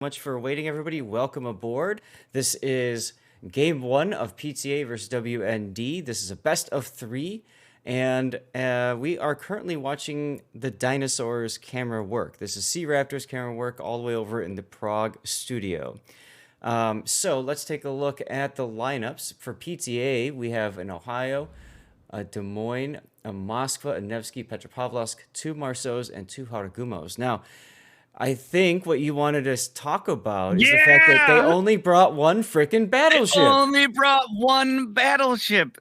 Much for waiting, everybody. Welcome aboard. This is game one of PTA versus WND. This is a best of three, and we are currently watching the dinosaurs camera work. This is Sea Raptors camera work all the way over in the Prague studio. So let's take a look at the lineups. For PTA, we have an Ohio, a Des Moines, a Moskva, a Nevsky, Petropavlovsk, two Marceaus, and two Hargumos. Now, I think what you wanted to talk about is the fact that they only brought one freaking battleship. Only brought one battleship.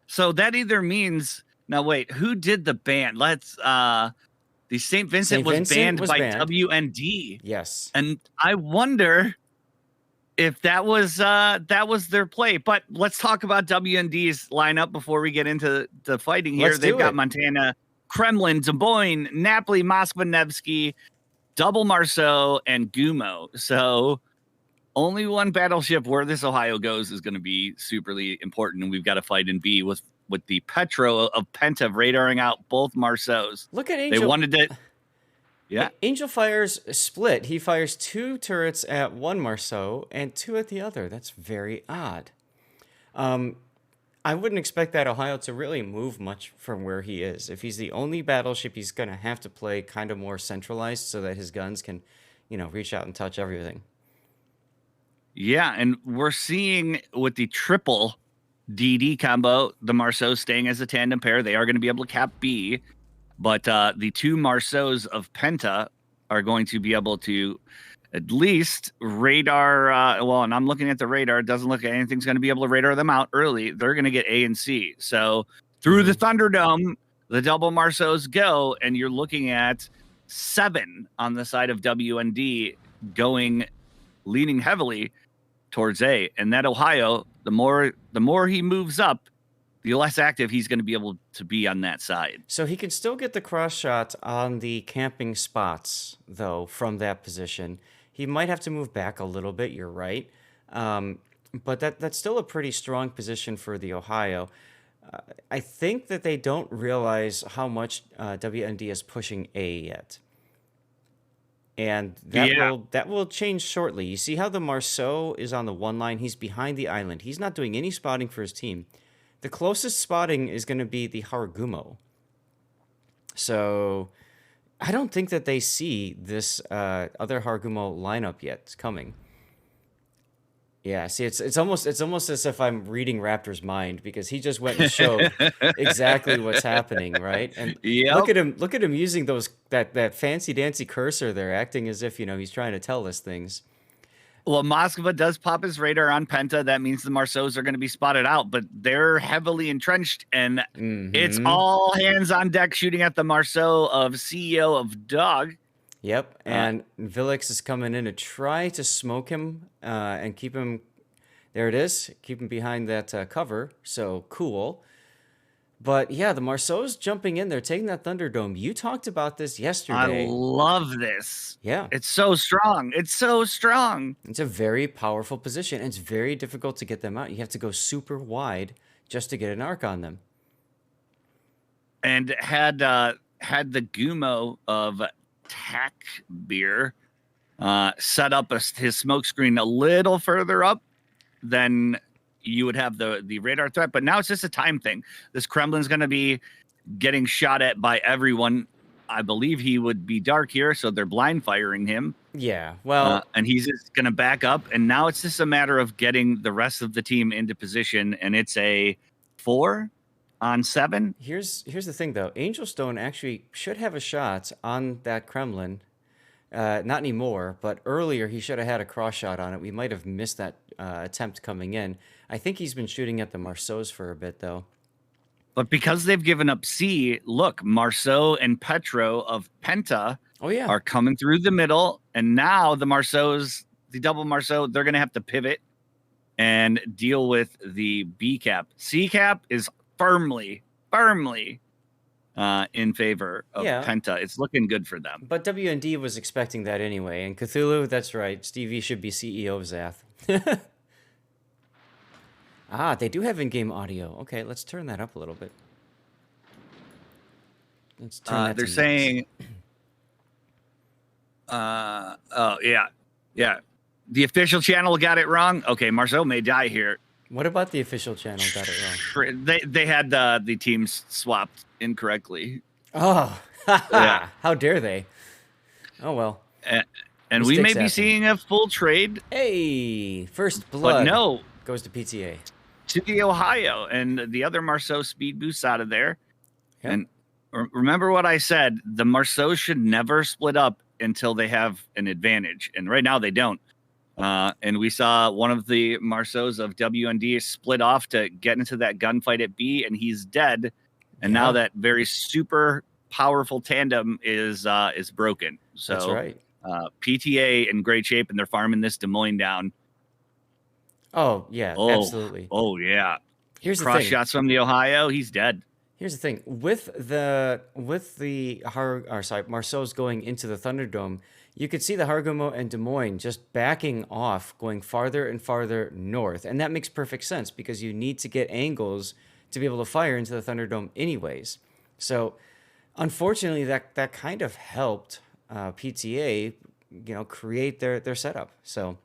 So that either means now wait, who did the ban? Let's the St. Vincent was banned by WND. Yes. And I wonder if that was their play. But let's talk about WND's lineup before we get into the fighting here. They've got Montana, Kremlin, Des Moines, Napoli, Moskva, Nevsky, double Marceau, and Gumo. So only one battleship where this Ohio goes is going to be superly important, and we've got to fight in B with the Petro of Penta radaring out both Marceaus. Look at Angel. They wanted to. Yeah. Angel fires split. He fires two turrets at one Marceau and two at the other. That's very odd. I wouldn't expect that Ohio to really move much from where he is. If he's the only battleship, he's going to have to play kind of more centralized so that his guns can, reach out and touch everything. Yeah, and we're seeing with the triple DD combo, the Marceau staying as a tandem pair. They are going to be able to cap B, but the two Marceaus of Penta are going to be able to at least radar. And I'm looking at the radar. It doesn't look like anything's going to be able to radar them out early. They're going to get A and C. So through the Thunderdome, the double Marceaus go, and you're looking at 7 on the side of WND leaning heavily towards A. And that Ohio, the more he moves up, the less active he's going to be able to be on that sside. So he can still get the cross shot on the camping spots, though, from that position. He might have to move back a little bit, you're right. But that's still a pretty strong position for the Ohio. I think that they don't realize how much WND is pushing A yet. And that will change shortly. You see how the Marceau is on the one line? He's behind the island. He's not doing any spotting for his team. The closest spotting is going to be the Hargumo. So I don't think that they see this other Hargumo lineup yet coming. Yeah, see, it's almost as if I'm reading Raptor's mind, because he just went and showed exactly what's happening, right? And look at him using that fancy dancy cursor there, acting as if he's trying to tell us things. Well, Moskva does pop his radar on Penta. That means the Marceaus are going to be spotted out, but they're heavily entrenched, and it's all hands on deck shooting at the Marceau of CEO of Dog. Yep, and Villix is coming in to try to smoke him and keep him. There it is. Keep him behind that cover. So cool. But yeah, the Marceau's jumping in there, taking that Thunderdome. You talked about this yesterday. I love this. Yeah. It's so strong. It's so strong. It's a very powerful position, and it's very difficult to get them out. You have to go super wide just to get an arc on them. And had the Gumo of Tack Beer set up his smoke screen a little further up, then you would have the radar threat. But now it's just a time thing. This Kremlin's going to be getting shot at by everyone. I believe he would be dark here, so they're blind firing him. Yeah, well, and he's just going to back up, and now it's just a matter of getting the rest of the team into position, and it's a 4 on 7. Here's the thing, though. Angel Stone actually should have a shot on that Kremlin. Not anymore, but earlier he should have had a cross shot on it. We might have missed that attempt coming in. I think he's been shooting at the Marceaus for a bit, though. But because they've given up C, look, Marceau and Petro of Penta are coming through the middle, and now the Marceaus, the double Marceau, they're going to have to pivot and deal with the B cap. C cap is firmly in favor of Penta. It's looking good for them. But WND was expecting that anyway. And Cthulhu, that's right. Stevie should be CEO of Zath. They do have in-game audio. Okay, let's turn that up a little bit. Let's turn that they're saying... oh, yeah. Yeah. The official channel got it wrong. Okay, Marceau may die here. What about the official channel got it wrong? They had the teams swapped incorrectly. Oh, Yeah. how dare they? Oh well. And we may Mistakes be happen. seeing a full trade. Hey, first But blood no, goes to PTA. to the Ohio, and the other Marceau speed boosts out of there. Yep. And remember what I said, the Marceau should never split up until they have an advantage. And right now they don't. And we saw one of the Marceaus of WND split off to get into that gunfight at B, and he's dead. And now that very super powerful tandem is broken. So that's right. PTA in great shape, and they're farming this Des Moines down. Oh yeah, absolutely. Oh yeah. Here's the Cross thing. shots from the Ohio, he's dead. Here's the thing with the Marceau's going into the Thunderdome. You could see the Harugumo and Des Moines just backing off, going farther and farther north, and that makes perfect sense because you need to get angles to be able to fire into the Thunderdome, anyways. So, unfortunately, that kind of helped PTA, create their setup. So.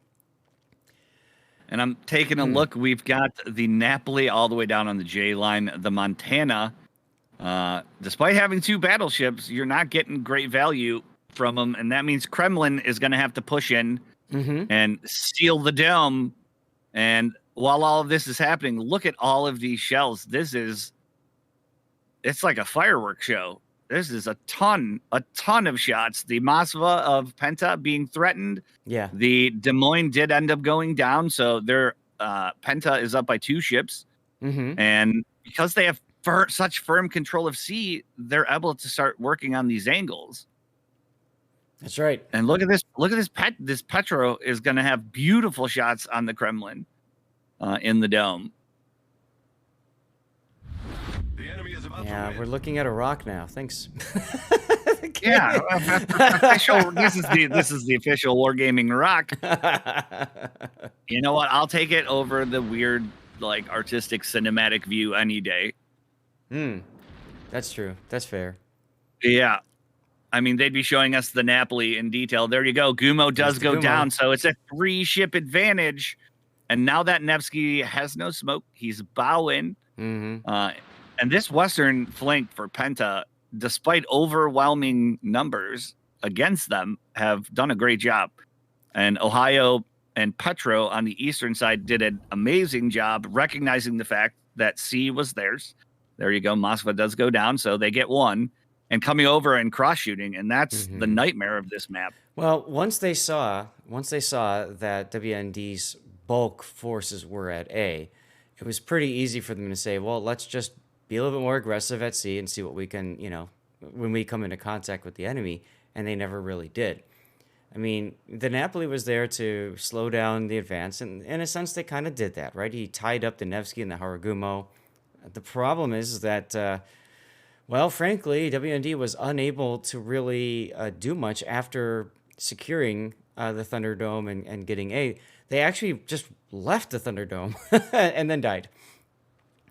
And I'm taking a look. We've got the Napoli all the way down on the J line. The Montana, despite having 2 battleships, you're not getting great value from them. And that means Kremlin is going to have to push in and seal the dome. And while all of this is happening, look at all of these shells. It's like a fireworks show. This is a ton of shots. The Moskva of Penta being threatened. Yeah. The Des Moines did end up going down, so their Penta is up by 2 ships. And because they have such firm control of sea, they're able to start working on these angles. That's right. And look at this. This Petro is going to have beautiful shots on the Kremlin in the dome. Yeah, we're looking at a rock now. Thanks. Yeah, this is the official Wargaming rock. You know what? I'll take it over the weird, like, artistic cinematic view any day. That's true. That's fair. Yeah. I mean, they'd be showing us the Napoli in detail. There you go. Gumo does go down, so it's a 3-ship advantage. And now that Nevsky has no smoke, he's bowing. And this western flank for Penta, despite overwhelming numbers against them, have done a great job. And Ohio and Petro on the eastern side did an amazing job recognizing the fact that C was theirs. There you go. Moskva does go down, so they get 1. And coming over and cross shooting, and that's the nightmare of this map. Well, once they saw that WND's bulk forces were at A, it was pretty easy for them to say, well, let's just be a little bit more aggressive at sea and see what we can, when we come into contact with the enemy. And they never really did. I mean, the Napoli was there to slow down the advance. And in a sense, they kind of did that, right? He tied up the Nevsky and the Harugumo. The problem is that, well, frankly, WND was unable to really do much after securing the Thunderdome and getting A. They actually just left the Thunderdome and then died.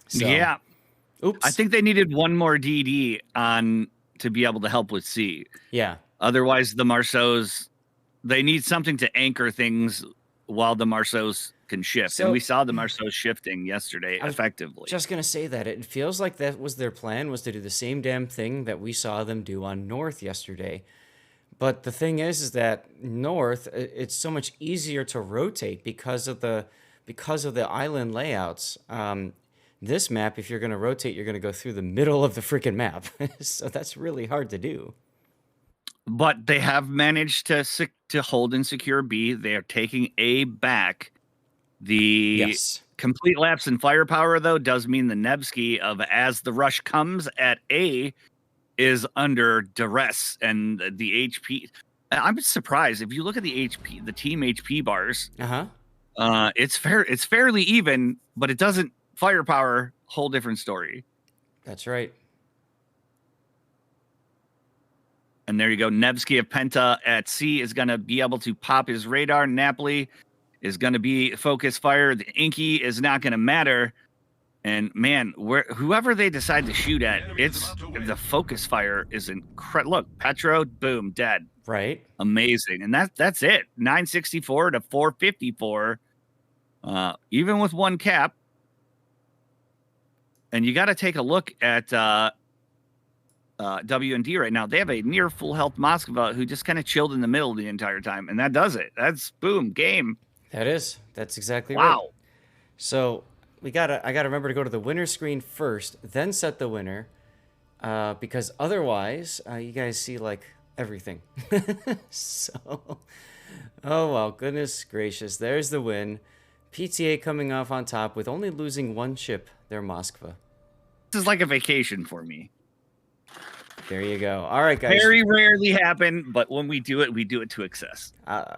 So, yeah. Oops. I think they needed 1 more DD on to be able to help with C. Yeah. Otherwise, the Marceaus, they need something to anchor things while the Marceaus can shift. So, and we saw the Marceaus shifting yesterday effectively. Just going to say that it feels like that was their plan, was to do the same damn thing that we saw them do on North yesterday. But the thing is that North, it's so much easier to rotate because of the island layouts. This map, if you're going to rotate, you're going to go through the middle of the freaking map. So that's really hard to do. But they have managed to hold and secure B. They are taking A back. The complete lapse in firepower, though, does mean the Nevsky of as the rush comes at A is under duress, and the HP. I'm surprised if you look at the HP, the team HP bars. It's fairly even, but it doesn't. Firepower, whole different story. That's right. And there you go. Nevsky of Penta at C is going to be able to pop his radar. Napoli is going to be focus fire. The Inky is not going to matter. And man, whoever they decide to shoot at, it's the focus fire is incredible. Look, Petro, boom, dead. Right. Amazing. And that's it. 964 to 454. Even with one cap. And you got to take a look at WND right now. They have a near full health Moskva who just kind of chilled in the middle the entire time. And that does it. That's boom, game. That's exactly right. Wow. So I gotta remember to go to the winner screen first, then set the winner, because otherwise you guys see like everything. So, oh well, goodness gracious, there's the win. PTA coming off on top with only losing one ship, their Moskva. This is like a vacation for me. There you go. All right, guys. Very rarely happen, but when we do it to excess.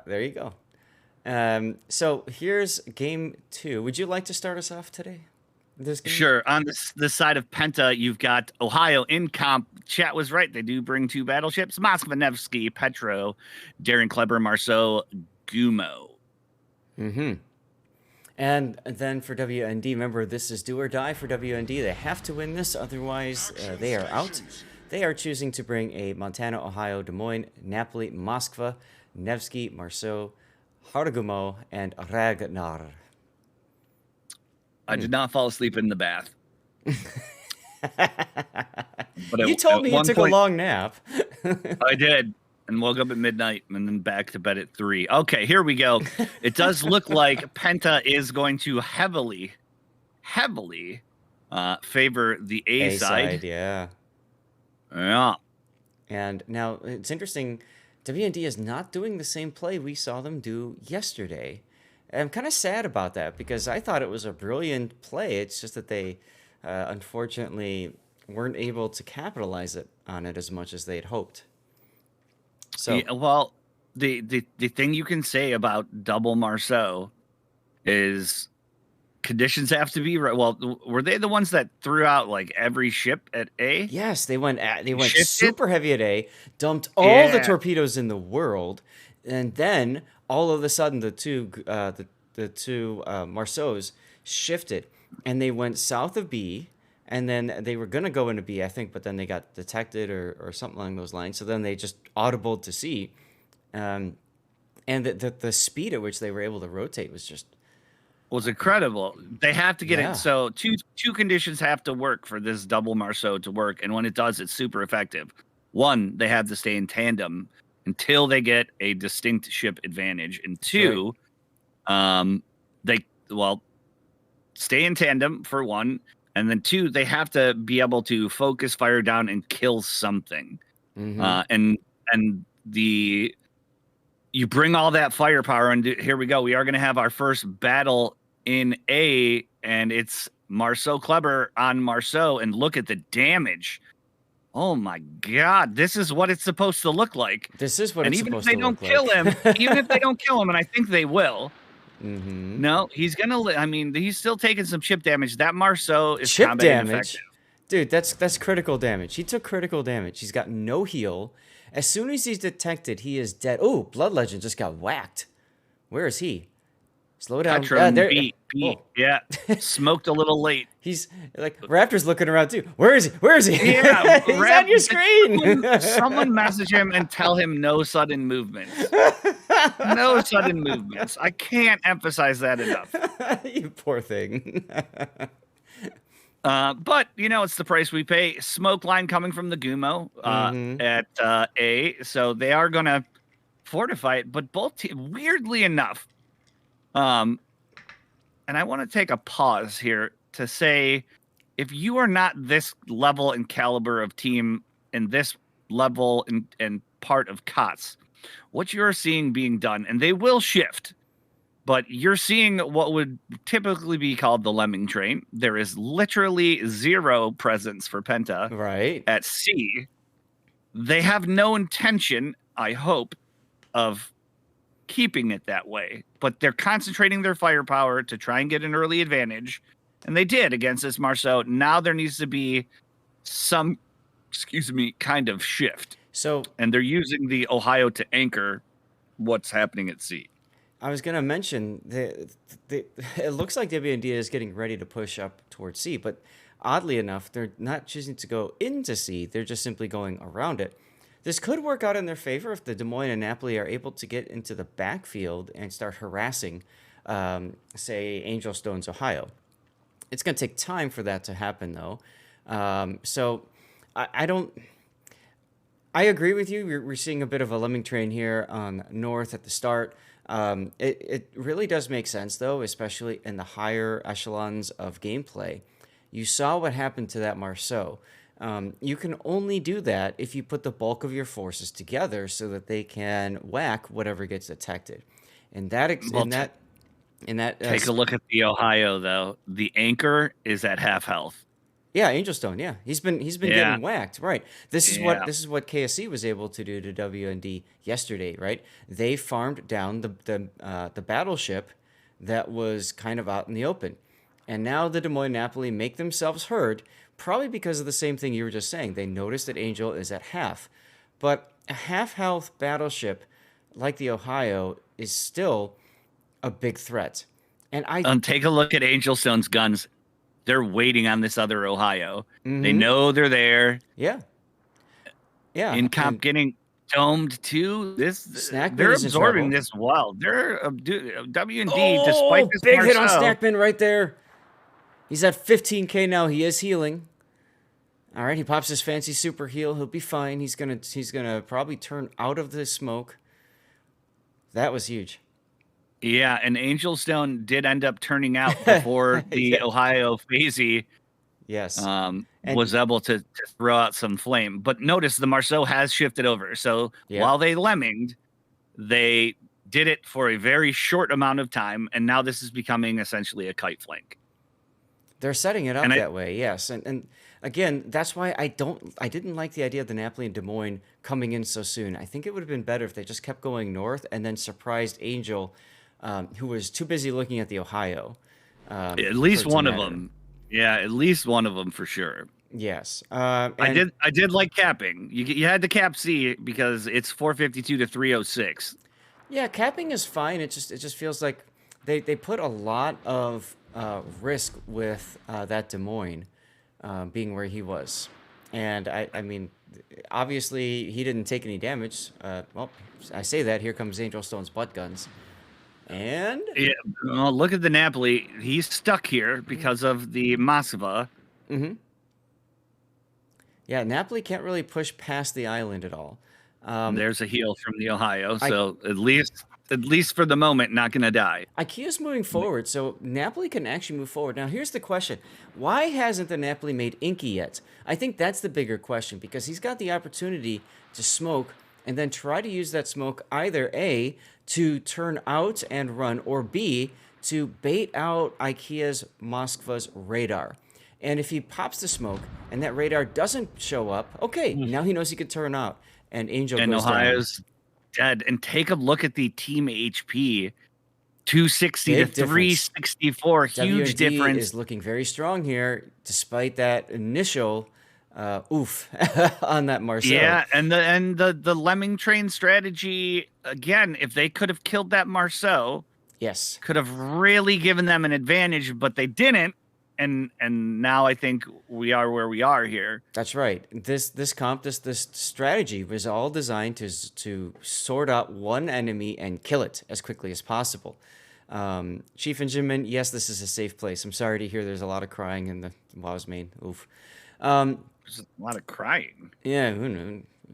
There you go. So here's game 2. Would you like to start us off today? This game? Sure. On the side of Penta, you've got Ohio in comp. Chat was right. They do bring 2 battleships: Moskva, Nevsky, Petro, Darren Kleber, Marceau, Gumo. Mm-hmm. And then for WND, remember, this is do or die for WND. They have to win this, otherwise they are out. They are choosing to bring a Montana, Ohio, Des Moines, Napoli, Moskva, Nevsky, Marceau, Hargumo, and Ragnar. I did not fall asleep in the bath. But You told me you took a long nap. I did, and woke up at midnight and then back to bed at 3. Okay, here we go. It does look like Penta is going to heavily favor the A side. Yeah. Yeah. And now it's interesting. WND is not doing the same play we saw them do yesterday. I'm kind of sad about that because I thought it was a brilliant play. It's just that they unfortunately weren't able to capitalize on it as much as they'd hoped. So, yeah, well, the thing you can say about double Marceau is conditions have to be right. Well, were they the ones that threw out like every ship at A? Yes, they went Shifted? super heavy at A, dumped all the torpedoes in the world, and then all of a sudden the two Marceaus shifted and they went south of B, and then they were gonna go into B, I think, but then they got detected or something along those lines. So then they just audibled to C, and the speed at which they were able to rotate was incredible. They have to get Yeah. it. So two conditions have to work for this double Marceau to work, and when it does, it's super effective. One, they have to stay in tandem until they get a distinct ship advantage, and two, they stay in tandem for one, and then two, they have to be able to focus fire down and kill something. Mm-hmm. And you bring all that firepower, and here we go. We are going to have our first battle in A, and it's Marceau Kleber on Marceau, and look at the damage. Oh my God, this is what it's supposed to look like. This is what and it's even if supposed they to don't look kill like. him, even if they don't kill him, and I think they will. Mm-hmm. No, he's gonna. I mean, he's still taking some chip damage. That Marceau is Chip combat damage, ineffective. dude. That's critical damage. He took critical damage. He's got no heal. As soon as he's detected, he is dead. Oh, Blood Legend just got whacked. Where is he? Slow down. Petro There. beat. Oh. Yeah, smoked a little late. He's like Raptor's looking around too. Where is he? Where is he? Yeah, he's on your screen. Someone message him and tell him no sudden movements. No sudden movements. I can't emphasize that enough. You poor thing. But it's the price we pay. Smoke line coming from the Gumo at A, so they are gonna fortify it. But both weirdly enough, and I want to take a pause here to say, if you are not this level and caliber of team and this level and part of KOTS, what you're seeing being done, and they will shift, but you're seeing what would typically be called the lemming train. There is literally zero presence for Penta at C. They have no intention, I hope, of keeping it that way, but they're concentrating their firepower to try and get an early advantage, and they did against this Marceau. Now there needs to be some, kind of shift. So, and they're using the Ohio to anchor what's happening at sea. I was gonna mention it looks like WND is getting ready to push up towards C, but oddly enough, they're not choosing to go into C. They're just simply going around it. This could work out in their favor if the Des Moines and Napoli are able to get into the backfield and start harassing, say, Angel Stones, Ohio. It's going to take time for that to happen, though. So I don't. I agree with you. We're seeing a bit of a lemming train here on North at the start. It really does make sense, though, especially in the higher echelons of gameplay. You saw what happened to that Marceau. You can only do that if you put the bulk of your forces together so that they can whack whatever gets detected. And take a look at the Ohio though. The anchor is at half health. Yeah, Angel Stone. Yeah, he's been getting whacked. Right. This is what KSC was able to do to WND yesterday. Right. They farmed down the battleship that was kind of out in the open, and now the Des Moines Napoli make themselves heard. Probably because of the same thing you were just saying. They noticed that Angel is at half, but a half health battleship like the Ohio is still a big threat. And take a look at Angel Stone's guns. They're waiting on this other Ohio. Mm-hmm. They know they're there. Yeah. Incomp getting domed too. They're absorbing this well. They're WND despite this big hit on Snackman right there. He's at 15K now. He is healing. All right, he pops his fancy super heal. He'll be fine. He's gonna probably turn out of the smoke. That was huge. Yeah, and Angel Stone did end up turning out before the Ohio Phasey. Yes. Was able to throw out some flame. But notice the Marceau has shifted over. So while they lemminged, they did it for a very short amount of time, and now this is becoming essentially a kite flank. They're setting it up that way, yes. And again, that's why I didn't like the idea of the Napoli and Des Moines coming in so soon. I think it would have been better if they just kept going north and then surprised Angel, who was too busy looking at the Ohio. At least one of them. Yeah, at least one of them for sure. Yes. I did like capping. You had to cap C because it's 452 to 306. Yeah, capping is fine. It just feels like they put a lot of risk with that Des Moines being where he was. And I mean, obviously he didn't take any damage. Well, I say that, here comes Angel Stone's butt guns. And well, look at the Napoli. He's stuck here because of the Moskva. Mm-hmm. Yeah, Napoli can't really push past the island at all. There's a heal from the Ohio, so at least for the moment, not going to die. IKEA's moving forward, so Napoli can actually move forward. Now, here's the question. Why hasn't the Napoli made Inky yet? I think that's the bigger question, because he's got the opportunity to smoke and then try to use that smoke either A, to turn out and run, or B, to bait out IKEA's Moskva's radar. And if he pops the smoke and that radar doesn't show up, okay, now he knows he could turn out. And Angel goes Ohio's dead. And take a look at the team HP. 260 to 364. Huge difference. Is looking very strong here, despite that initial oof on that Marceau. Yeah, and the lemming train strategy, again, if they could have killed that Marceau, yes, could have really given them an advantage, but they didn't. And now I think we are where we are here. That's right. This strategy was all designed to sort out one enemy and kill it as quickly as possible. Chief Engineman, yes, this is a safe place. I'm sorry to hear there's a lot of crying in the WoW's main. Oof. There's a lot of crying. Yeah,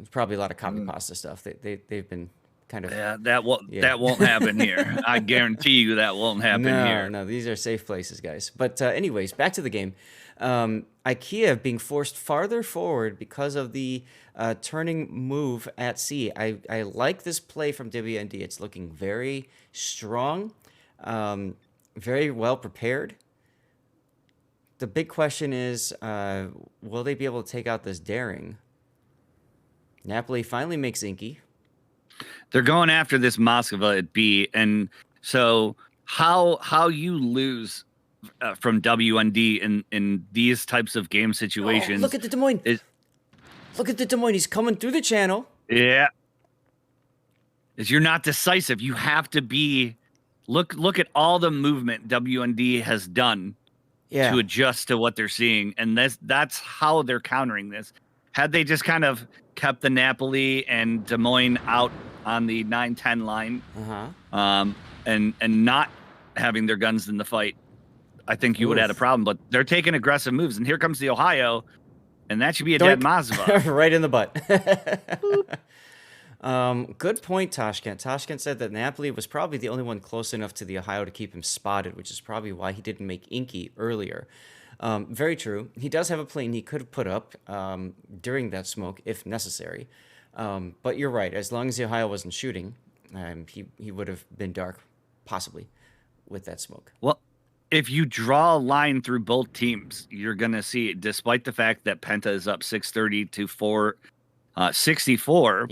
probably a lot of copy pasta stuff. They've been kind of that won't happen here. I guarantee you that won't happen here. No, these are safe places, guys. But anyways, back to the game. IKEA being forced farther forward because of the turning move at C. I like this play from WND. It's looking very strong, very well prepared. The big question is, will they be able to take out this daring? Napoli finally makes Inky. They're going after this Moskva at B, and so how you lose from WND in these types of game situations? Look at the Des Moines. Look at the Des Moines. He's coming through the channel. Yeah, is you're not decisive. You have to be Look at all the movement WND has done Yeah. to adjust to what they're seeing, and that's how they're countering this. Had they just kind of kept the Napoli and Des Moines out on the 9-10 line, and not having their guns in the fight, I think you would have had a problem. But they're taking aggressive moves, and here comes the Ohio, and that should be a dead Mazava. Right in the butt. Good point, Tashkent. Tashkent said that Napoli was probably the only one close enough to the Ohio to keep him spotted, which is probably why he didn't make Inky earlier. Very true. He does have a plane he could have put up during that smoke if necessary. But you're right. As long as the Ohio wasn't shooting, he would have been dark, possibly, with that smoke. Well, if you draw a line through both teams, you're going to see, despite the fact that Penta is up 630 to 464,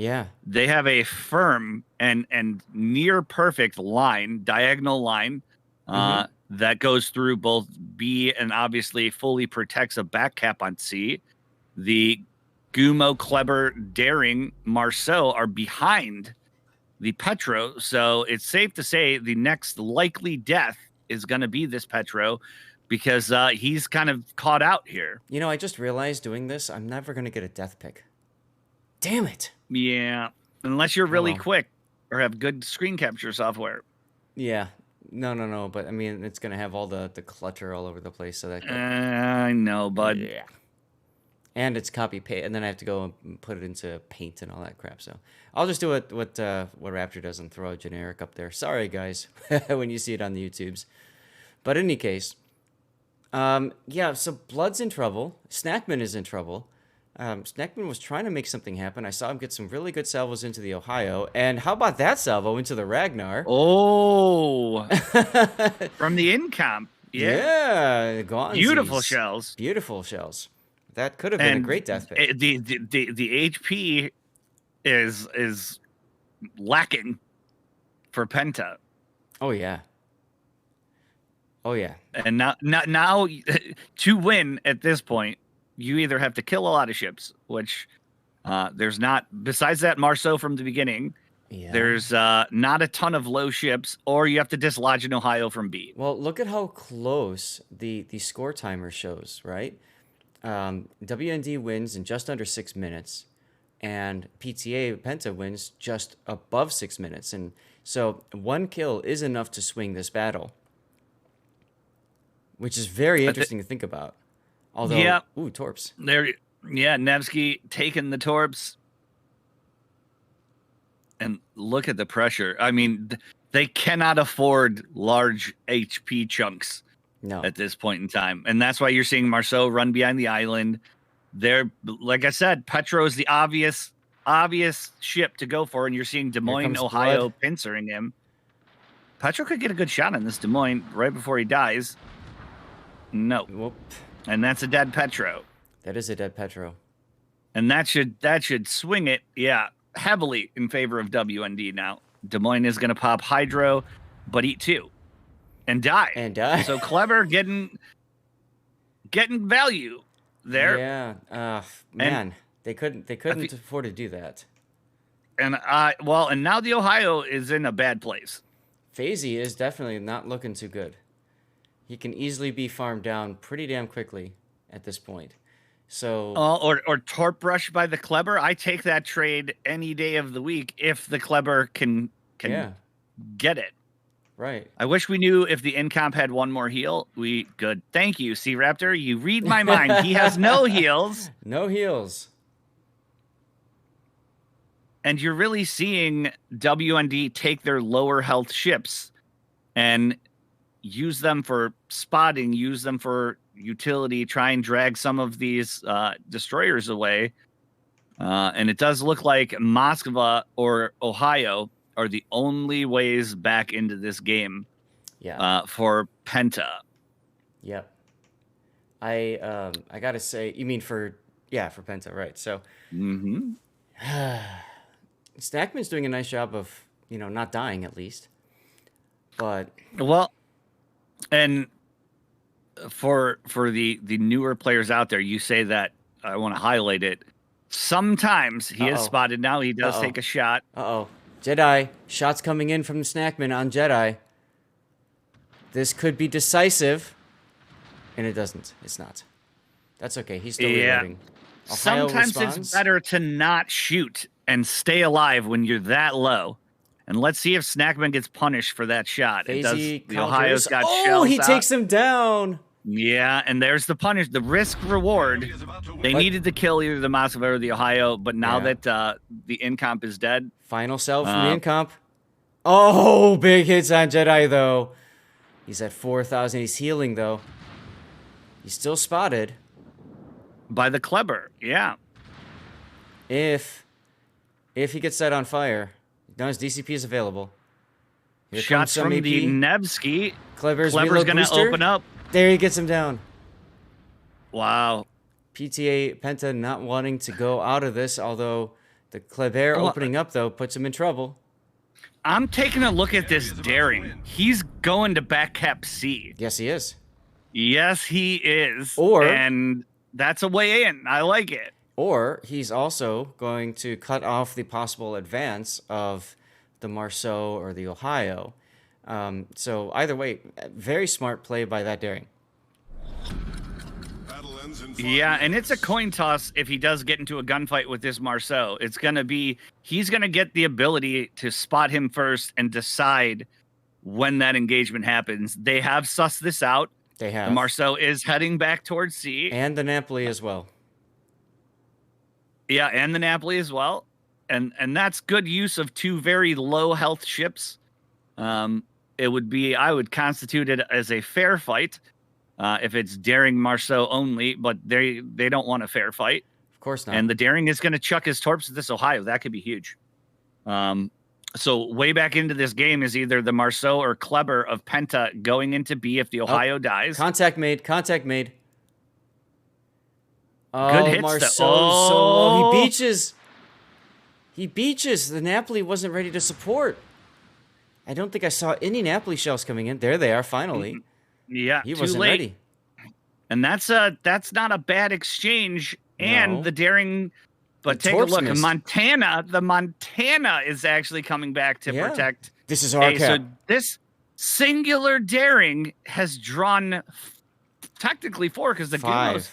they have a firm and near perfect line, diagonal line, that goes through both B and obviously fully protects a back cap on C. The Gumo, Kleber, Daring, Marceau are behind the Petro, so it's safe to say the next likely death is going to be this Petro, because he's kind of caught out here. You know, I just realized doing this, I'm never going to get a death pick. Damn it. Yeah, unless you're really quick or have good screen capture software. Yeah. No. But I mean, it's going to have all the clutter all over the place. So that. I know, bud. Yeah. And it's copy paste, and then I have to go and put it into Paint and all that crap. So I'll just do what Raptor does and throw a generic up there. Sorry, guys, when you see it on the YouTubes. But in any case, so Blood's in trouble. Snackman is in trouble. Snackman was trying to make something happen. I saw him get some really good salvos into the Ohio. And how about that salvo into the Ragnar? Oh, from the incomp. Yeah, Gaunsies. Beautiful shells. Beautiful shells. That could have been a great death pick. The HP is lacking for Penta. Oh yeah. And now to win at this point, you either have to kill a lot of ships, which there's not. Besides that, Marceau from the beginning, there's not a ton of low ships, or you have to dislodge an Ohio from B. Well, look at how close the score timer shows, right? WND wins in just under 6 minutes, and PTA Penta wins just above 6 minutes. And so one kill is enough to swing this battle, which is very interesting to think about. Although, torps. Nevsky taking the torps. And look at the pressure. I mean, they cannot afford large HP chunks. No. At this point in time. And that's why you're seeing Marceau run behind the island. They're, like I said, Petro is the obvious ship to go for, and you're seeing Des Moines, Ohio, pincering him. Petro could get a good shot on this Des Moines right before he dies. No. Whoop. And that's a dead Petro. That is a dead Petro. And that should swing it, heavily in favor of WND now. Des Moines is going to pop Hydro, but eat 2. And die. So Kleber getting value there. Yeah. Man, they couldn't afford to do that. And and now the Ohio is in a bad place. FaZe is definitely not looking too good. He can easily be farmed down pretty damn quickly at this point. So or torp brush by the Kleber. I take that trade any day of the week if the Kleber can get it. Right. I wish we knew if the incomp had one more heal. Good. Thank you, Sea Raptor. You read my mind. He has no heals. No heals. And you're really seeing WND take their lower health ships and use them for spotting, use them for utility, try and drag some of these destroyers away. And it does look like Moskva or Ohio are the only ways back into this game for Penta. Yep. I gotta say, you mean for Penta, right? So Snackman's doing a nice job of, not dying at least. But and for the newer players out there, you say that, I want to highlight it. Sometimes he is spotted now. He does take a shot. Jedi. Shots coming in from the Snackman on Jedi. This could be decisive. And it doesn't. It's not. That's okay. He's still reloading. Ohio Sometimes responds. it's better to not shoot and stay alive when you're that low. And let's see if Snackman gets punished for that shot. It does. Fazy The Ohio's got oh, shells he out. takes him down. Yeah, and there's the punish, the risk reward. They needed to kill either the Massive or the Ohio, but now that the incomp is dead. Final sell from the incomp. Oh, big hits on Jedi, though. He's at 4,000. He's healing, though. He's still spotted. By the Kleber, yeah. If he gets set on fire, now his DCP is available. Here Shots from the Nevsky. Kleber's going to open up. There he gets him down. Wow. PTA Penta not wanting to go out of this, although the Kleber opening up, though, puts him in trouble. I'm taking a look at this daring. He's going to back cap C. Yes, he is. Yes, he is. And that's a way in. I like it. Or he's also going to cut off the possible advance of the Marceau or the Ohio. So either way, very smart play by that daring. Yeah, and it's a coin toss if he does get into a gunfight with this Marceau. It's going to be, he's going to get the ability to spot him first and decide when that engagement happens. They have sussed this out. They have. The Marceau is heading back towards C. And the Napoli as well. Yeah, and the Napoli as well. And that's good use of two very low health ships. It would be, I would constitute it as a fair fight if it's daring Marceau only, but they don't want a fair fight. Of course not. And the daring is going to chuck his torps at this Ohio. That could be huge. So way back into this game is either the Marceau or Kleber of Penta going into B if the Ohio dies. Contact made. Contact made. Good hits. Marceau's so low. He beaches. He beaches. The Napoli wasn't ready to support. I don't think I saw any Napoli shells coming in. There they are, finally. Yeah, he too wasn't late. ready. And that's not a bad exchange. And the daring, but take a look. Missed. The Montana is actually coming back to protect. This is our cap. So this singular daring has drawn technically 4 because the Gummo's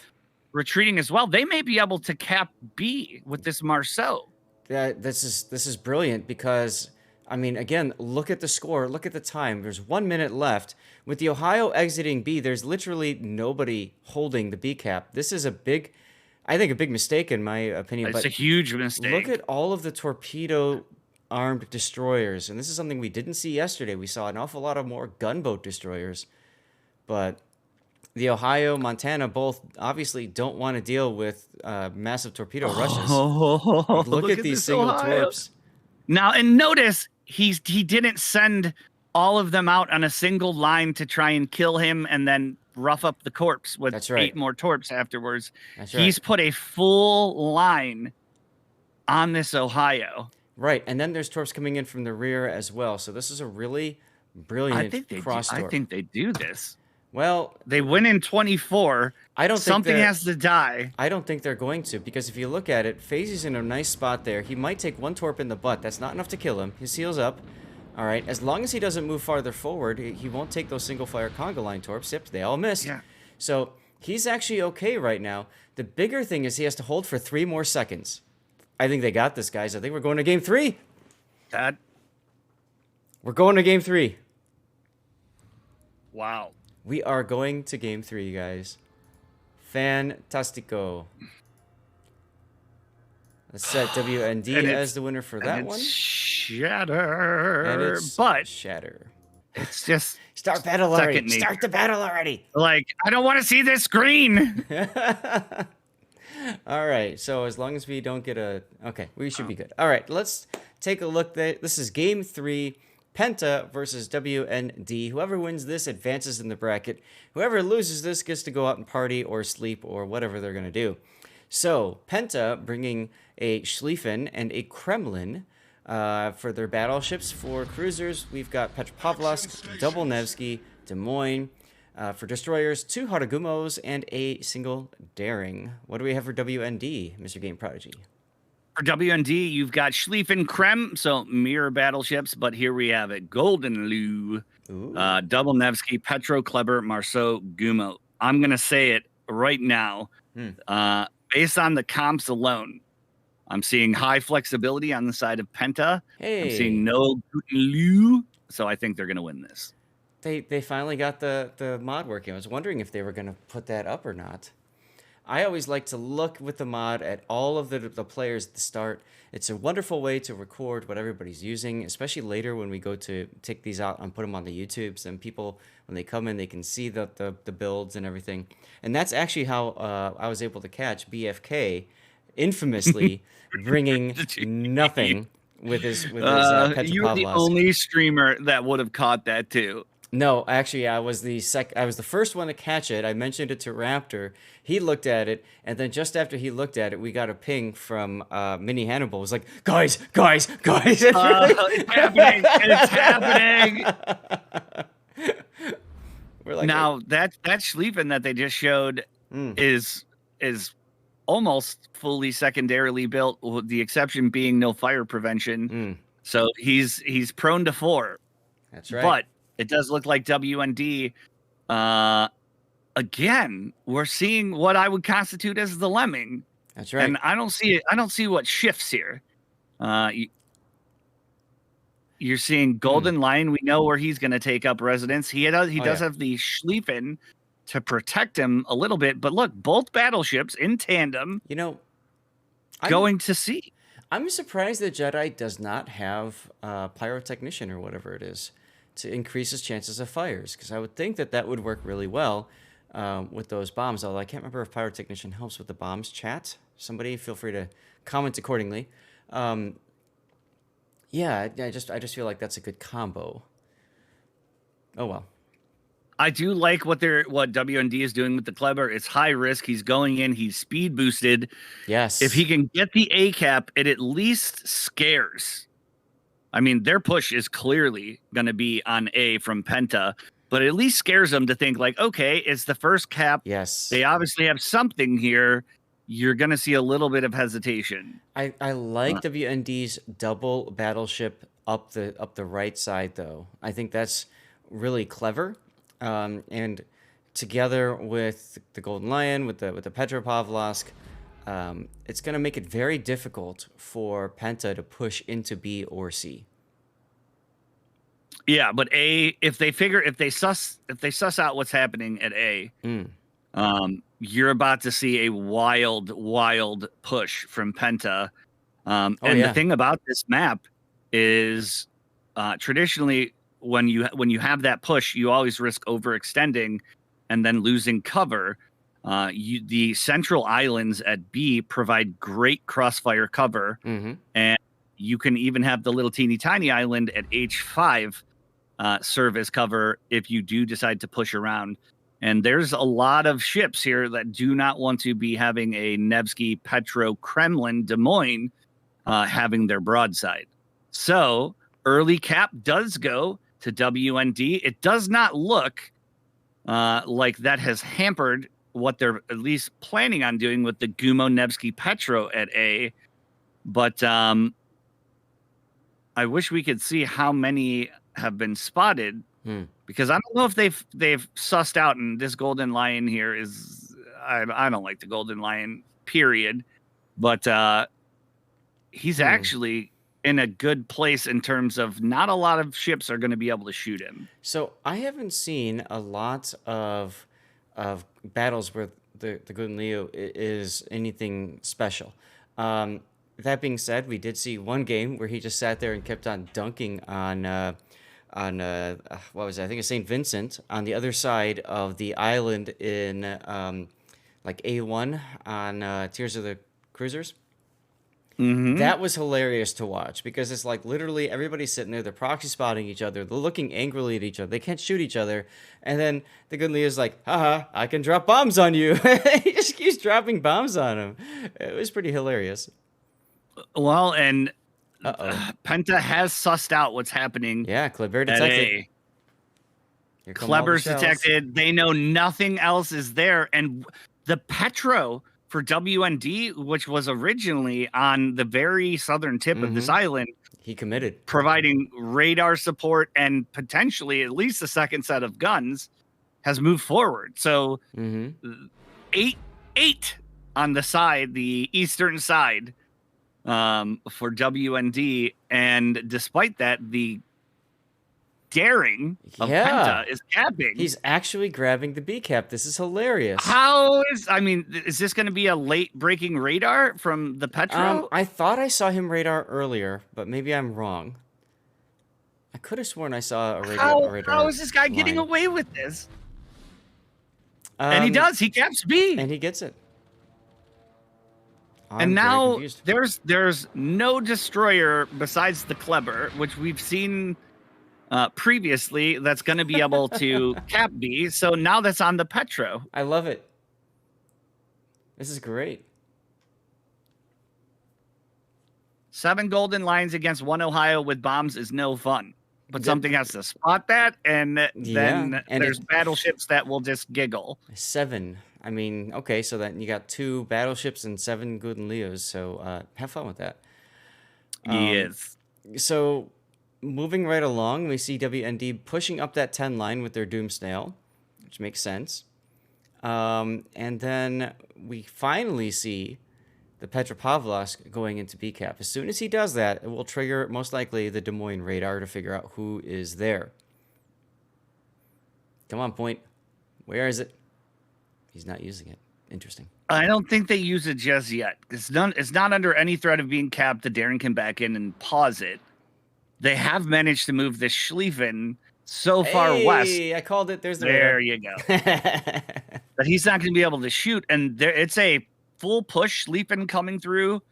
retreating as well. They may be able to cap B with this Marceau. This is brilliant because, I mean, again, look at the score. Look at the time. There's 1 minute left. With the Ohio exiting B, there's literally nobody holding the B cap. This is a big mistake in my opinion. It's a huge mistake. Look at all of the torpedo-armed destroyers. And this is something we didn't see yesterday. We saw an awful lot of more gunboat destroyers. But the Ohio, Montana both obviously don't want to deal with massive torpedo rushes. Look at these single torps. Now, and notice he didn't send all of them out on a single line to try and kill him and then rough up the corpse with 8 more torps afterwards. He's put a full line on this Ohio. Right, and then there's torps coming in from the rear as well. So this is a really brilliant cross torp. I think they do this. Well, they win in 24. I don't think something has to die. I don't think they're going to, because if you look at it, Fazy's in a nice spot there. He might take 1 torp in the butt. That's not enough to kill him. His heal's up. All right, as long as he doesn't move farther forward, he won't take those single-fire conga line torps. Yep, they all missed. Yeah. So he's actually okay right now. The bigger thing is he has to hold for 3 more seconds. I think they got this, guys. I think we're going to game 3. We're going to game 3. Wow. We are going to game 3, guys. Fantastico. Let's set WND as the winner for that one. Shatter. And it's but Shatter. It's just start battle already. Start the battle already. Like, I don't want to see this screen. All right. So as long as we don't get a... Okay, we should be good. All right, let's take a look. This is game 3. Penta versus WND. Whoever wins this advances in the bracket. Whoever loses this gets to go out and party or sleep or whatever they're going to do. So, Penta bringing a Schlieffen and a Kremlin for their battleships. For cruisers, we've got Petropavlovsk, Double Nevsky, Des Moines. For destroyers, 2 Haragumos and a single Daring. What do we have for WND, Mr. Game Prodigy? For WND, you've got Schlieffen Krem, so mirror battleships, but here we have it. Golden Lou, Ooh. Double Nevsky, Petro, Kleber, Marceau, Gumo. I'm going to say it right now. Hmm. Based on the comps alone, I'm seeing high flexibility on the side of Penta. I'm seeing Hey, no Liu, so I think they're going to win this. they finally got the mod working. I was wondering if they were gonna put that up or not. I always like to look with the mod at all of the players at the start. It's a wonderful way to record what everybody's using, especially later when we go to take these out and put them on the YouTubes. And people, when they come in, they can see the builds and everything. And that's actually how I was able to catch BFK, infamously bringing nothing with his You were the Petropavlovsk. only streamer that would have caught that too. No, actually, I was the first one to catch it. I mentioned it to Raptor. He looked at it, and then just after he looked at it, we got a ping from Mini Hannibal. It was like, guys, guys, guys! It's happening! It's happening! We're like, Now that Schlieffen that they just showed is almost fully secondarily built, with the exception being no fire prevention. So he's prone to 4. that's right. But it does look like WND. Again, we're seeing what I would constitute as the lemming. That's right. And I don't see what shifts here. You're seeing Golden Lion. We know where he's going to take up residence. He does have the Schlieffen to protect him a little bit. But look, both battleships in tandem. You know, Going to sea. I'm surprised the Jedi does not have pyrotechnician or whatever it is to increase his chances of fires, because I would think that would work really well with those bombs. Although I can't remember if pyrotechnician helps with the bombs. Chat, somebody feel free to comment accordingly. Yeah, I just feel like that's a good combo. Oh well. I do like what WND is doing with the Kleber. It's high risk. He's going in. He's speed boosted. Yes. If he can get the A cap, it at least scares. I mean, their push is clearly going to be on A from Penta, but it at least scares them to think like, okay, it's the first cap. Yes. They obviously have something here. You're going to see a little bit of hesitation. I like WND's double battleship up the right side though. I think that's really clever. And together with the Golden Lion, with the Petropavlovsk, it's going to make it very difficult for Penta to push into B or C. Yeah, but A, if they suss out what's happening at A, you're about to see a wild push from Penta. The thing about this map is traditionally when you have that push, you always risk overextending and then losing cover. The central islands at B provide great crossfire cover, and you can even have the little teeny tiny island at H5 serve as cover if you do decide to push around. And there's a lot of ships here that do not want to be having a Nevsky, Petro, Kremlin, Des Moines having their broadside. So early cap does go to WND. It does not look like that has hampered what they're at least planning on doing with the Gumo, Nevsky, Petro at A. But I wish we could see how many have been spotted, because I don't know if they've sussed out. And this Golden Lion here is I don't like the Golden Lion, period. But he's actually in a good place in terms of not a lot of ships are going to be able to shoot him. So I haven't seen a lot of battles where the Golden Leo is anything special. That being said, we did see one game where he just sat there and kept on dunking on what was it? I think it's St. Vincent on the other side of the island in like A1 on Tears of the Cruisers. That was hilarious to watch, because it's like literally everybody's sitting there, they're proxy spotting each other, they're looking angrily at each other, they can't shoot each other, and then the good Leo's like, haha, I can drop bombs on you. He just keeps dropping bombs on him. It was pretty hilarious. Well, and Penta has sussed out what's happening. Yeah, Kleber detected. Kleber's detected. They know nothing else is there, and the Petro for WND, which was originally on the very southern tip of this island, he committed, providing radar support and potentially at least a second set of guns, has moved forward. So 8 on the side, the eastern side, for WND, and despite that, the daring of Penta is capping. He's actually grabbing the B cap. This is hilarious. Is this going to be a late breaking radar from the Petro? I thought I saw him radar earlier, but maybe I'm wrong. I could have sworn I saw a radar. How is this guy getting away with this? And he does. He caps B. And he gets it. And now there's no destroyer besides the Kleber, which we've seen previously, that's going to be able to cap B. So now that's on the Petro. I love it. This is great. 7 golden lines against 1 Ohio with bombs is no fun. But something has to spot that, and then there's battleships that will just giggle. 7. I mean, okay, so then you got 2 battleships and 7 Golden Leos, so have fun with that. Yes. So, moving right along, we see WND pushing up that 10 line with their Doom Snail, which makes sense. And then we finally see the Petropavlovsk going into B-cap. As soon as he does that, it will trigger, most likely, the Des Moines radar to figure out who is there. Come on, Point. Where is it? He's not using it. Interesting. I don't think they use it just yet. It's not under any threat of being capped. The Darren can back in and pause it. They have managed to move the Schlieffen so far west. I called it. There you go. But he's not going to be able to shoot. And it's a full push Schlieffen coming through.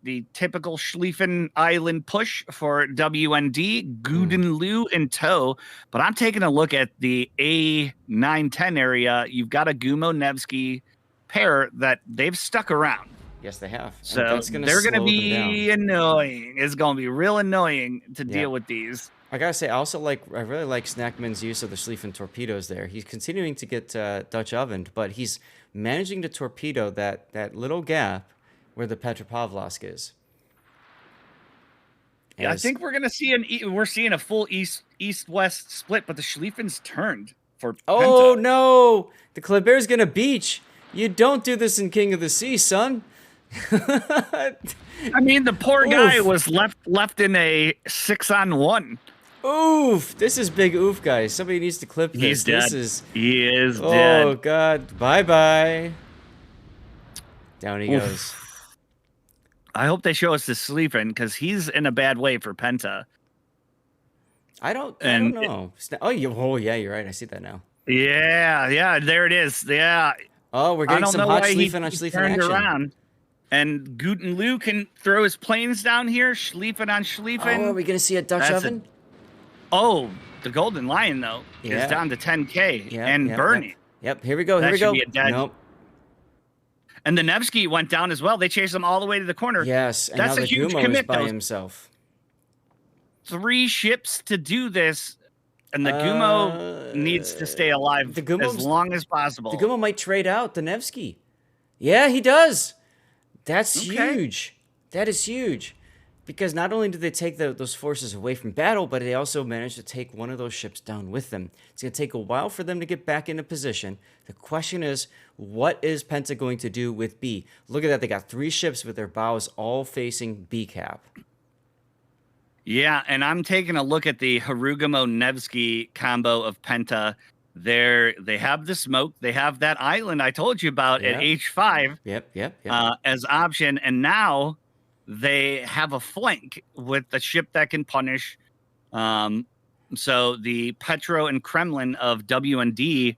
The typical Schlieffen Island push for WND. Gudenlu in tow. But I'm taking a look at the A9-10 area. You've got a Gumo-Nevsky pair that they've stuck around. Yes, they have. So they're going to be annoying. It's going to be real annoying to deal with these. I gotta say, I really like Snackman's use of the Schlieffen torpedoes there. He's continuing to get Dutch ovened, but he's managing to torpedo that little gap where the Petropavlovsk is. I think we're gonna see we're seeing a full east-west split, but the Schlieffen's turned for Penta. Oh no! The Kleber's gonna beach. You don't do this in King of the Sea, son. I mean, the poor guy was left in a 6-on-1. Oof! This is big oof, guys. Somebody needs to clip this. He's dead. He is dead. Oh God! Bye. Down he goes. I hope they show us the Schlieffen because he's in a bad way for Penta. I don't know. Yeah, you're right. I see that now. Yeah, there it is. Yeah. Oh, we're getting some hot Schlieffen on Schlieffen action. Around. And Gutenlu can throw his planes down here. Schlieffen on Schlieffen. Oh, are we going to see a Dutch oven? The Golden Lion, though, is down to 10K and burning. Yep, here we go. Nope. And the Nevsky went down as well. They chased him all the way to the corner. Yes, and that's now a huge Gumo commit is by himself. 3 ships to do this, and the Gumo needs to stay alive as long as possible. The Gumo might trade out the Nevsky. Yeah, he does. That's huge. That is huge. Because not only do they take those forces away from battle, but they also manage to take one of those ships down with them. It's going to take a while for them to get back into position. The question is, what is Penta going to do with B? Look at that. They got 3 ships with their bows all facing B cap. Yeah, and I'm taking a look at the Harugamo-Nevsky combo of Penta. They have the smoke. They have that island I told you about at H5 as option. And now they have a flank with the ship that can punish. So the Petro and Kremlin of WND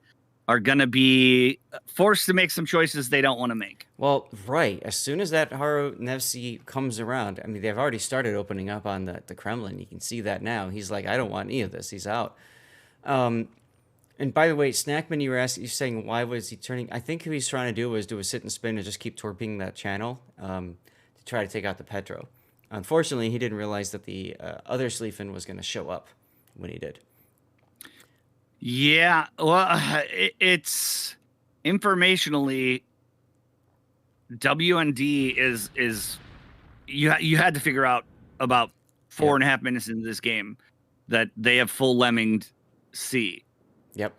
are going to be forced to make some choices they don't want to make. Well, right. As soon as that Haru Nevsky comes around, I mean, they've already started opening up on the Kremlin. You can see that now. He's like, I don't want any of this. He's out. And by the way, Snackman, you're saying why was he turning? I think what he's trying to do was do a sit and spin and just keep torpedoing that channel to try to take out the Petro. Unfortunately, he didn't realize that the other Schlieffen was going to show up when he did. Yeah, well, it's informationally, WND is you had to figure out about 4.5 minutes into this game that they have full lemminged C. Yep.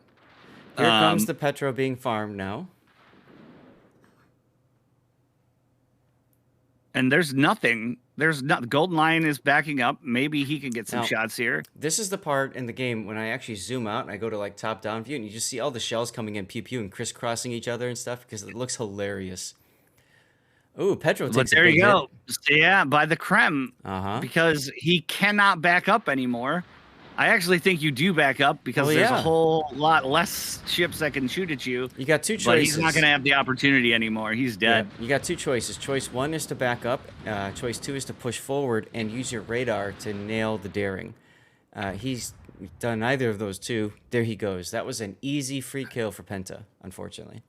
Here comes the Petro being farmed now. And there's nothing. There's not. Golden Lion is backing up. Maybe he can get some shots here. This is the part in the game when I actually zoom out and I go to like top down view and you just see all the shells coming in pew pew and crisscrossing each other and stuff because it looks hilarious. Ooh, Petro takes a big hit. There you go. Yeah, by the Krem. Because he cannot back up anymore. I actually think you do back up because there's a whole lot less ships that can shoot at you. You got two choices. But he's not going to have the opportunity anymore. He's dead. Yeah, you got two choices. Choice one is to back up. Choice two is to push forward and use your radar to nail the daring. He's done neither of those two. There he goes. That was an easy free kill for Penta, unfortunately.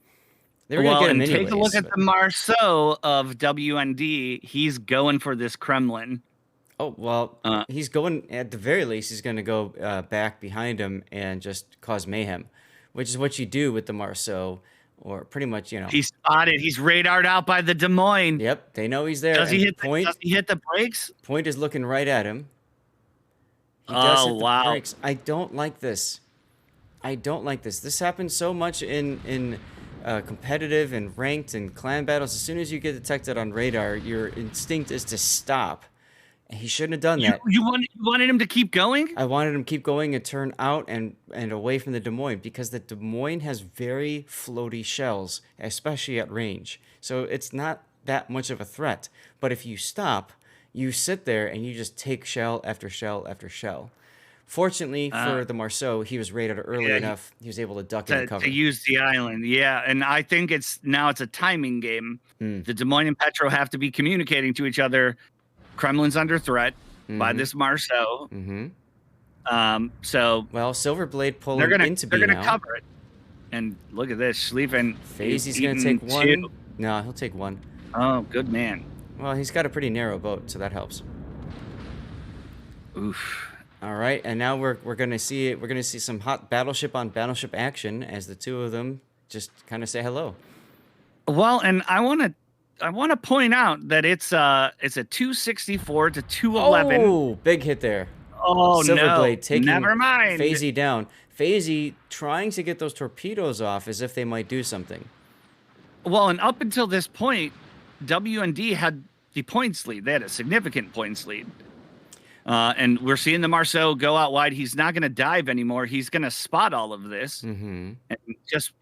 They were going to get him anyways, take a look at the Marceau of WND. He's going for this Kremlin. Oh, well, he's going, at the very least, he's going to go back behind him and just cause mayhem, which is what you do with the Marceau, or pretty much, you know. He's spotted. He's radared out by the Des Moines. Yep, they know he's there. Does he hit the brakes? Point is looking right at him. He does hit the brakes. I don't like this. I don't like this. This happens so much in competitive and ranked and clan battles. As soon as you get detected on radar, your instinct is to stop. He shouldn't have done that. You wanted him to keep going? I wanted him to keep going and turn out and away from the Des Moines because the Des Moines has very floaty shells, especially at range. So it's not that much of a threat. But if you stop, you sit there and you just take shell after shell after shell. Fortunately for the Marceau, he was rated early enough. He was able to duck and cover. To use the island, and I think it's a timing game. The Des Moines and Petro have to be communicating to each other. Kremlin's under threat by this Marceau. So Silverblade pulling into B now. They're gonna cover it. And look at this, Schlieffen. He's gonna take one. Two. No, he'll take one. Oh, good man. Well, he's got a pretty narrow boat, so that helps. Oof. All right, and now we're gonna see it. We're gonna see some hot battleship on battleship action as the two of them just kind of say hello. Well, and I want to point out that it's a 264 to 211. Oh, big hit there. Oh, Silverblade taking never mind. FaZe down. FaZe trying to get those torpedoes off as if they might do something. Well, and up until this point, WND had the points lead. They had a significant points lead. And we're seeing the Marceau go out wide. He's not going to dive anymore. He's going to spot all of this and just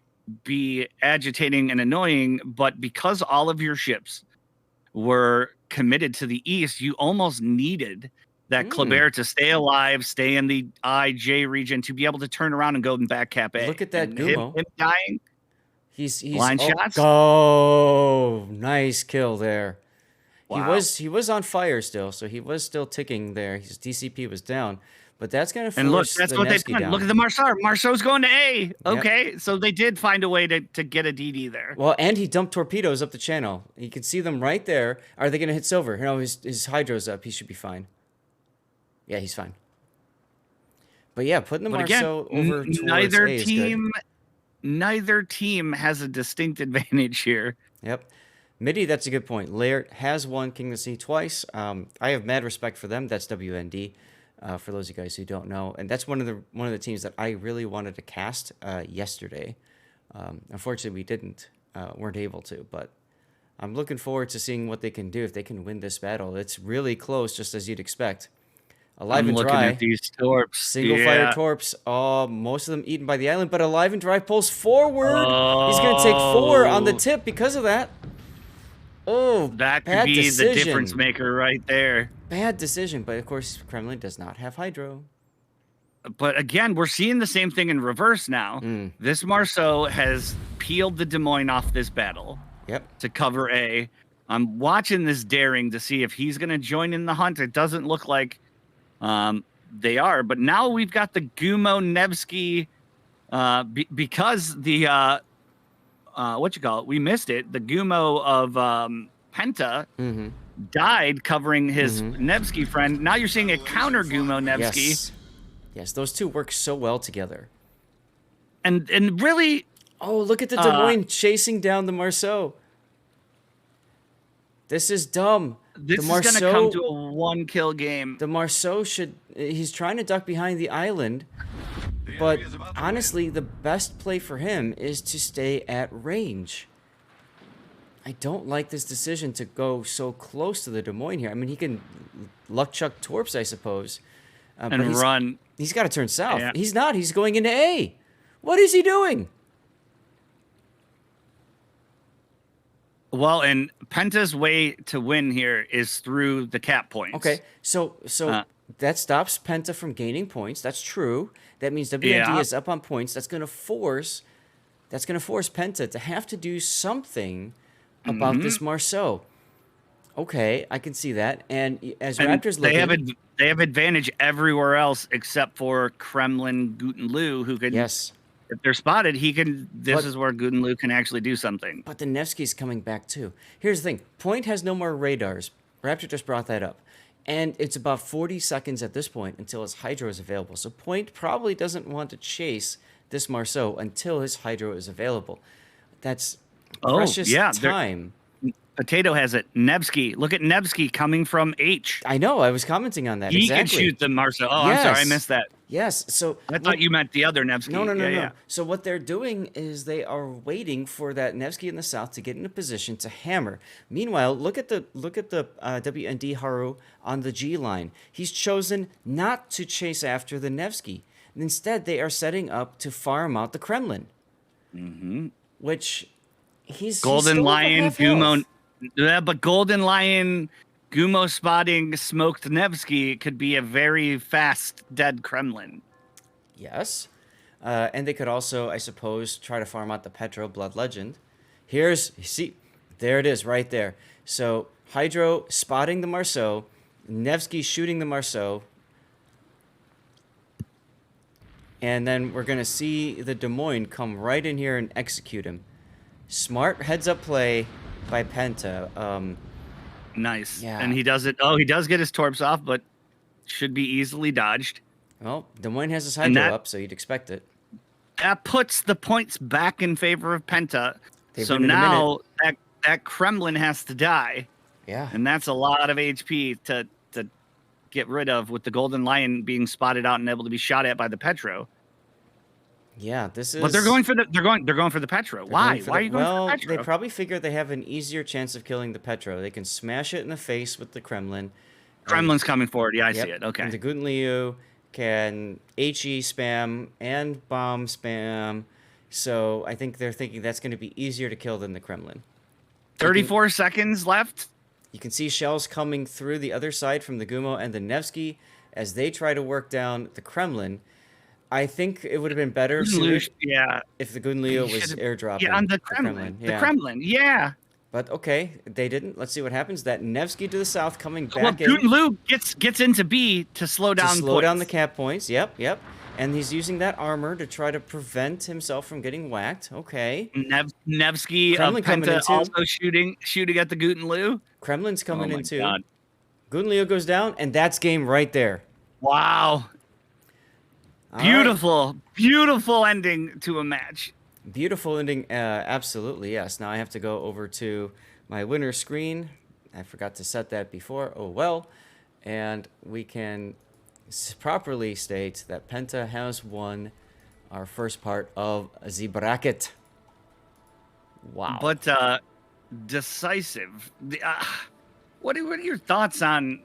be agitating and annoying, but because all of your ships were committed to the east, you almost needed that Kleber to stay alive, stay in the IJ region to be able to turn around and go and back cap A. Look at that Gumo. Him dying. He's line shots. Oh, nice kill there. Wow. He was on fire still, so he was still ticking there. His DCP was down. But that's going to force and look, that's the what Nevsky they've done. down. Look at the Marceau. Marceau's going to A. Okay, so they did find a way to get a DD there. Well, and he dumped torpedoes up the channel. You can see them right there. Are they going to hit Silver? No, his hydro's up. He should be fine. Yeah, he's fine. But yeah, putting the Marceau over towards neither A is team, good. Neither team has a distinct advantage here. Yep. Midi, that's a good point. Laird has won King of the Sea twice. I have mad respect for them. That's WND. For those of you guys who don't know, and that's one of the teams that I really wanted to cast yesterday. Unfortunately, we weren't able to, but I'm looking forward to seeing what they can do if they can win this battle. It's really close, just as you'd expect. Alive and Dry. Looking at these torps. Single fire torps. Oh, most of them eaten by the island, but Alive and Dry pulls forward. He's going to take 4 on the tip because of that. Oh, that could be the difference maker right there. Bad decision, but of course, Kremlin does not have hydro. But again, we're seeing the same thing in reverse now. This Marceau has peeled the Des Moines off this battle. Yep. To cover A. I'm watching this daring to see if he's going to join in the hunt. It doesn't look like they are, but now we've got the Gumo Nevsky because the we missed it. The Gumo of Penta died covering his Nevsky friend. Now you're seeing a counter Gumo Nevsky. Yes, those two work so well together. And really, oh, look at the Des Moines chasing down the Marceau. This is dumb. This is going to come to a 1-kill game. The Marceau he's trying to duck behind the island, but honestly, the best play for him is to stay at range. I don't like this decision to go so close to the Des Moines here. I mean, he can luck chuck torps, I suppose. And run. He's got to turn south. Yeah. He's not. He's going into A. What is he doing? Well, and Penta's way to win here is through the cap points. Okay, so that stops Penta from gaining points. That's true. That means WND is up on points. That's going to force Penta to have to do something about this Marceau. Okay, I can see that. And as Raptors look, they have advantage everywhere else except for Kremlin Gutenlu, who can. Yes. If they're spotted, he can. This is where Gutenlu can actually do something. But the Nevsky's coming back too. Here's the thing: Point has no more radars. Raptor just brought that up, and it's about 40 seconds at this point until his hydro is available. So Point probably doesn't want to chase this Marceau until his hydro is available. That's precious time. Potato has it. Nevsky. Look at Nevsky coming from H. I know. I was commenting on that. He exactly. can shoot the Marceau. Oh, yes. I'm sorry. I missed that. Yes. So I thought you meant the other Nevsky. No. Yeah. So what they're doing is they are waiting for that Nevsky in the south to get in a position to hammer. Meanwhile, look at the WND Haru on the G line. He's chosen not to chase after the Nevsky. Instead, they are setting up to farm out the Kremlin. Mm-hmm. Which he's Golden Lion Gumo. Yeah, but Golden Lion Gumo spotting smoked Nevsky could be a very fast dead Kremlin. Yes. And they could also, I suppose, try to farm out the Petro Blood Legend. There it is right there. So Hydro spotting the Marceau, Nevsky shooting the Marceau, and then we're going to see the Des Moines come right in here and execute him. Smart heads-up play by Penta. Nice. Yeah. And he does it. Oh, he does get his torps off, but should be easily dodged. Well, Des Moines has his hydro up, so you'd expect it. That puts the points back in favor of Penta. So now that Kremlin has to die. Yeah. And that's a lot of HP to get rid of with the Golden Lion being spotted out and able to be shot at by the Petro. Yeah, this is. But they're going for the Petro. Why? Why are you going for the Petro? They probably figure they have an easier chance of killing the Petro. They can smash it in the face with the Kremlin. Kremlin's coming forward. Yeah, I see it. Okay. And the Guten Liu can HE spam and bomb spam. So I think they're thinking that's going to be easier to kill than the Kremlin. 34 seconds left. You can see shells coming through the other side from the Gumo and the Nevsky as they try to work down the Kremlin. I think it would have been better if the Guten Liu was airdropping. Yeah, on the Kremlin. The Kremlin, yeah. But okay, they didn't. Let's see what happens. That Nevsky to the south coming back in. Well, Guten Liu gets into B to slow down the cap points. Yep. And he's using that armor to try to prevent himself from getting whacked. Okay. Nevsky Penta also shooting at the Guten Liu. Kremlin's coming in too. God. Guten Liu goes down, and that's game right there. Wow. Beautiful ending to a match. Beautiful ending, absolutely, yes. Now I have to go over to my winner screen. I forgot to set that before. Oh, well. And we can properly state that Penta has won our first part of the bracket. Wow. But decisive. What are your thoughts on